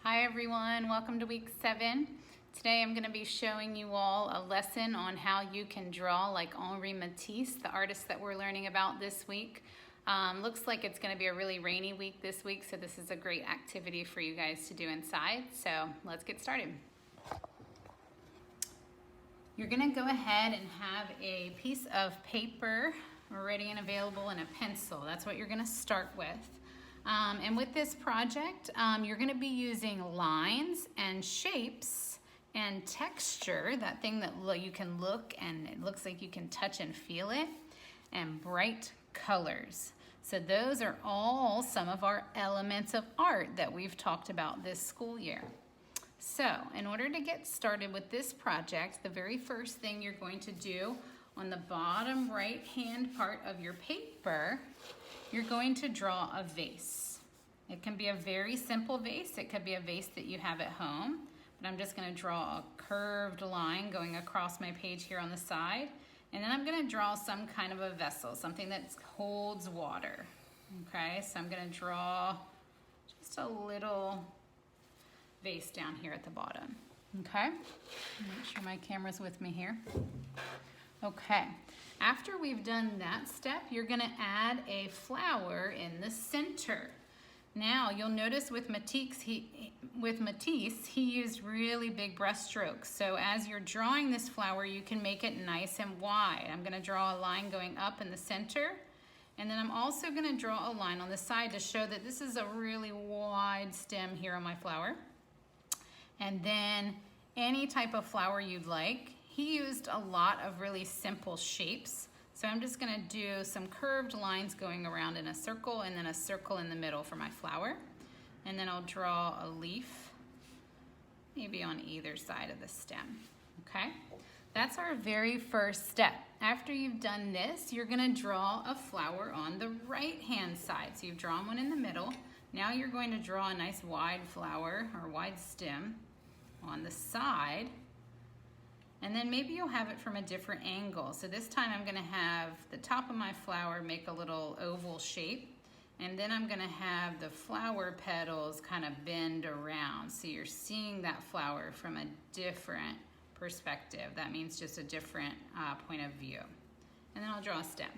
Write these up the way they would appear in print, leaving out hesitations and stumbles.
Hi everyone, welcome to week 7. Today I'm going to be showing you all a lesson on how you can draw like Matisse, the artist that we're learning about this week. Looks like it's going to be a really rainy week this week, so this is a great activity for you guys to do inside. So let's get started. You're going to go ahead and have a piece of paper ready and available and a pencil. That's what you're going to start with. And with this project, you're going to be using lines and shapes and texture, that thing that you can look and it looks like you can touch and feel it, and bright colors. So those are all some of our elements of art that we've talked about this school year. So in order to get started with this project, the very first thing you're going to do on the bottom right hand part of your paper, you're going to draw a vase. It can be a very simple vase. It could be a vase that you have at home, but I'm just going to draw a curved line going across my page here on the side, and then I'm going to draw some kind of a vessel, something that holds water. Okay, so I'm going to draw just a little vase down here at the bottom. Okay, make sure my camera's with me here. Okay, after we've done that step, you're gonna add a flower in the center. Now, you'll notice with Matisse, he used really big brush strokes. So as you're drawing this flower, you can make it nice and wide. I'm gonna draw a line going up in the center, and then I'm also gonna draw a line on the side to show that this is a really wide stem here on my flower. And then any type of flower you'd like. He used a lot of really simple shapes. So I'm just gonna do some curved lines going around in a circle and then a circle in the middle for my flower. And then I'll draw a leaf, maybe on either side of the stem, okay? That's our very first step. After you've done this, you're gonna draw a flower on the right-hand side. So you've drawn one in the middle. Now you're going to draw a nice wide flower or wide stem on the side. And then maybe you'll have it from a different angle. So this time I'm gonna have the top of my flower make a little oval shape, and then I'm gonna have the flower petals kind of bend around. So you're seeing that flower from a different perspective. That means just a different point of view. And then I'll draw a stem.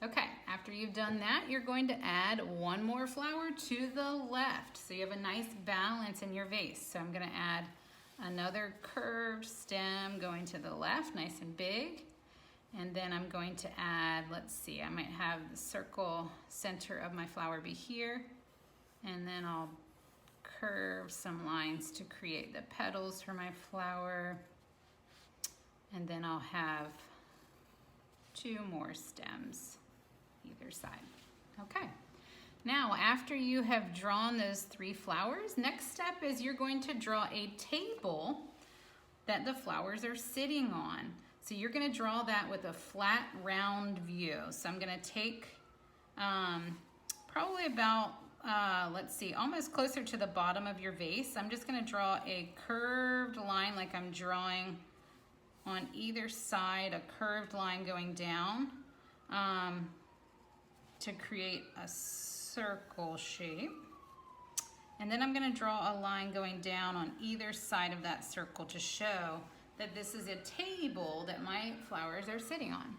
Okay, after you've done that, you're going to add one more flower to the left. So you have a nice balance in your vase. So I'm gonna add another curved stem going to the left, nice and big. And then I'm going to add, let's see, I might have the circle center of my flower be here. And then I'll curve some lines to create the petals for my flower. And then I'll have 2 more stems either side. Okay. Now, after you have drawn those 3 flowers, next step is you're going to draw a table that the flowers are sitting on. So you're going to draw that with a flat, round view. So I'm going to take probably about, let's see, almost closer to the bottom of your vase. I'm just going to draw a curved line like I'm drawing on either side, a curved line going down to create a circle shape. And then I'm going to draw a line going down on either side of that circle to show that this is a table that my flowers are sitting on.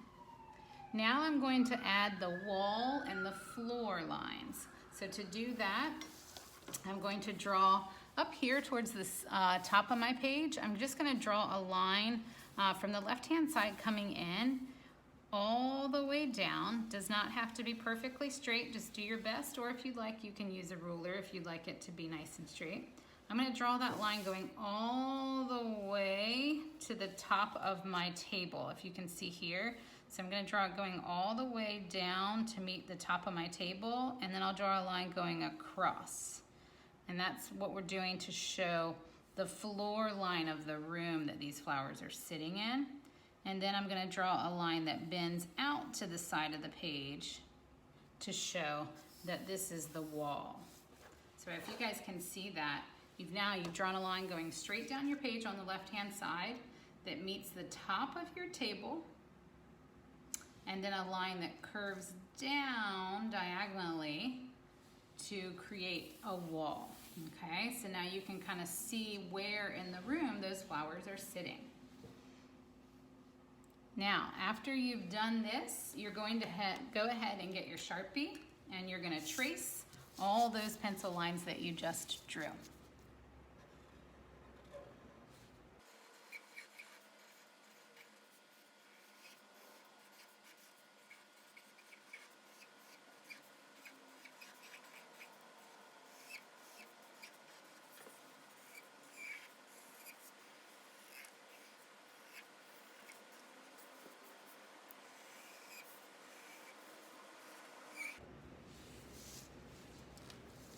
Now I'm going to add the wall and the floor lines. So to do that, I'm going to draw up here towards the top of my page. I'm just going to draw a line from the left-hand side coming in all the way down. Does not have to be perfectly straight, just do your best, or if you'd like, you can use a ruler if you'd like it to be nice and straight. I'm going to draw that line going all the way to the top of my table, if you can see here. So I'm going to draw it going all the way down to meet the top of my table, and then I'll draw a line going across. And that's what we're doing to show the floor line of the room that these flowers are sitting in. And then I'm going to draw a line that bends out to the side of the page to show that this is the wall. So if you guys can see that, you've drawn a line going straight down your page on the left-hand side that meets the top of your table, and then a line that curves down diagonally to create a wall. Okay, so now you can kind of see where in the room those flowers are sitting. Now, after you've done this, you're going to go ahead and get your Sharpie and you're going to trace all those pencil lines that you just drew.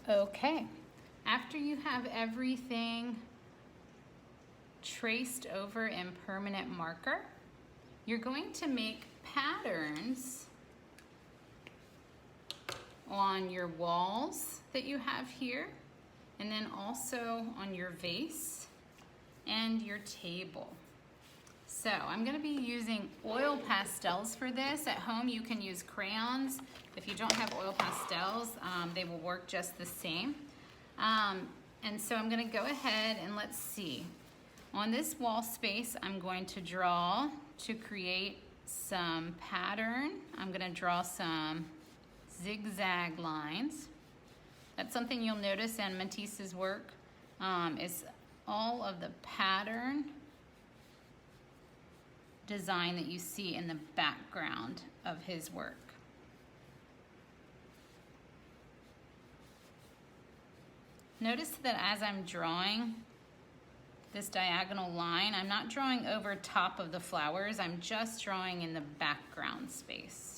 Okay, after you have everything traced over in permanent marker, you're going to make patterns on your walls that you have here, and then also on your vase and your table. So I'm going to be using oil pastels for this. At home you can use crayons. If you don't have oil pastels, they will work just the same. And so I'm going to go ahead and let's see. On this wall space, I'm going to draw to create some pattern. I'm going to draw some zigzag lines. That's something you'll notice in Matisse's work, is all of the pattern design that you see in the background of his work. Notice that as I'm drawing this diagonal line, I'm not drawing over top of the flowers, I'm just drawing in the background space.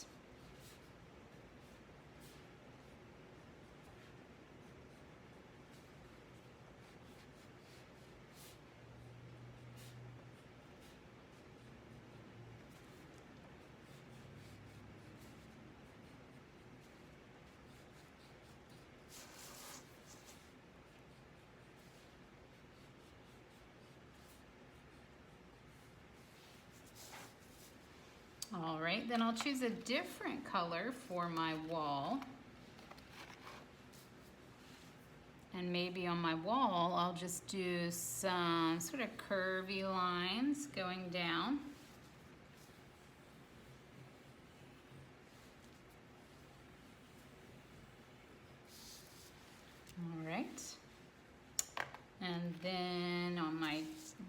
All right, then I'll choose a different color for my wall. And maybe on my wall, I'll just do some sort of curvy lines going down. All right. And then on my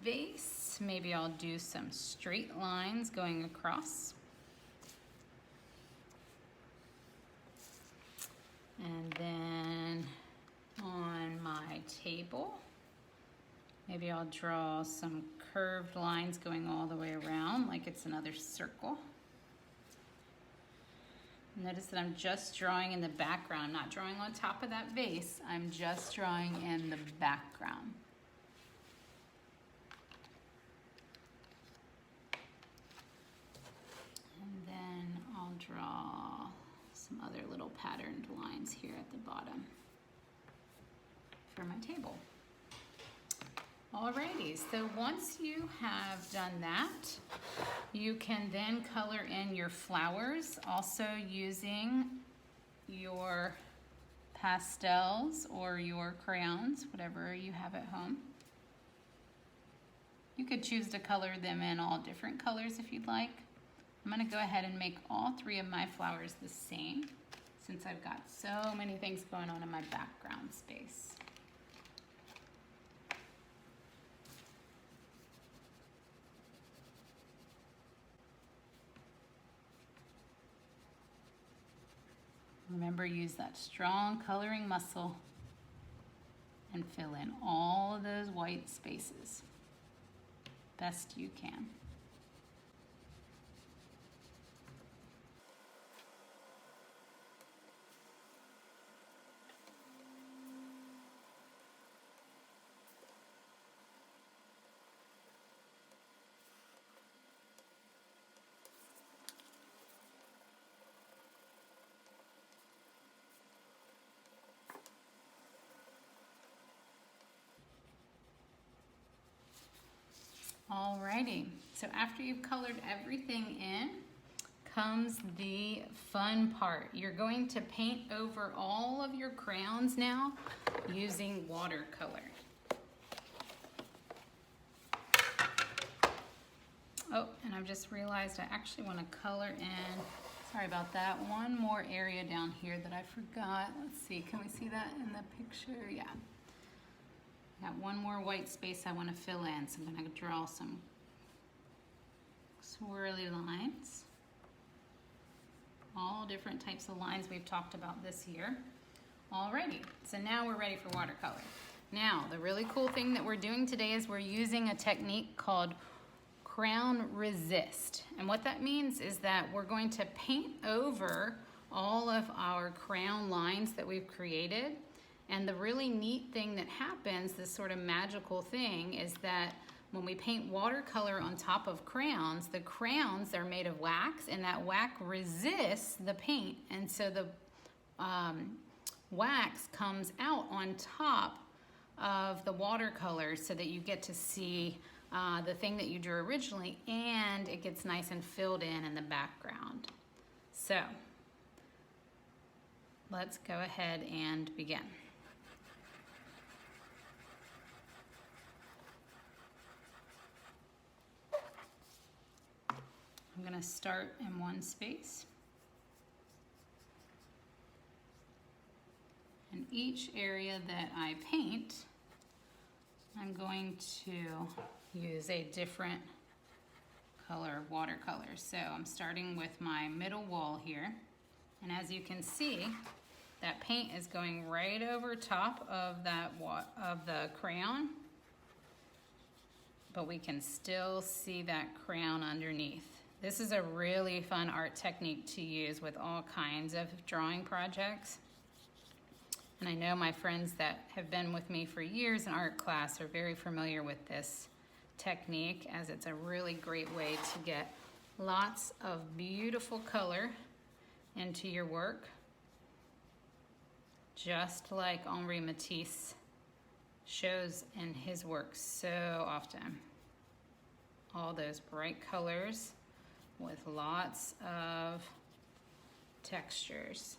vase, maybe I'll do some straight lines going across. And then on my table, maybe I'll draw some curved lines going all the way around like it's another circle. Notice that I'm just drawing in the background. I'm not drawing on top of that vase. I'm just drawing in the background. And then I'll draw some other little patterned lines here at the bottom for my table. Alrighty, so once you have done that, you can then color in your flowers, also using your pastels or your crayons, whatever you have at home. You could choose to color them in all different colors if you'd like. I'm going to go ahead and make all three of my flowers the same, since I've got so many things going on in my background space. Remember, use that strong coloring muscle and fill in all of those white spaces best you can. Alrighty, so after you've colored everything in, comes the fun part. You're going to paint over all of your crowns now using watercolor. Oh, and I've just realized I actually want to color in, sorry about that, one more area down here that I forgot. Let's see, can we see that in the picture? Yeah. Got one more white space I want to fill in, so I'm going to draw some swirly lines. All different types of lines we've talked about this year. Alrighty, so now we're ready for watercolor. Now, the really cool thing that we're doing today is we're using a technique called crown resist. And what that means is that we're going to paint over all of our crown lines that we've created. And the really neat thing that happens, this sort of magical thing, is that when we paint watercolor on top of crowns, the crowns are made of wax, and that wax resists the paint. And so the wax comes out on top of the watercolor so that you get to see the thing that you drew originally, and it gets nice and filled in the background. So let's go ahead and begin. I'm going to start in one space. And each area that I paint, I'm going to use a different color of watercolor. So I'm starting with my middle wall here. And as you can see, that paint is going right over top of the crayon, but we can still see that crown underneath. This is a really fun art technique to use with all kinds of drawing projects. And I know my friends that have been with me for years in art class are very familiar with this technique, as it's a really great way to get lots of beautiful color into your work, just like Henri Matisse shows in his work so often. All those bright colors with lots of textures.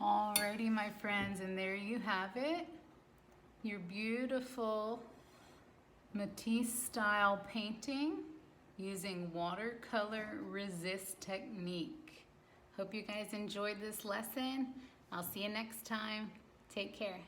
Alrighty, my friends, and there you have it. Your beautiful Matisse style painting using watercolor resist technique. Hope you guys enjoyed this lesson. I'll see you next time. Take care.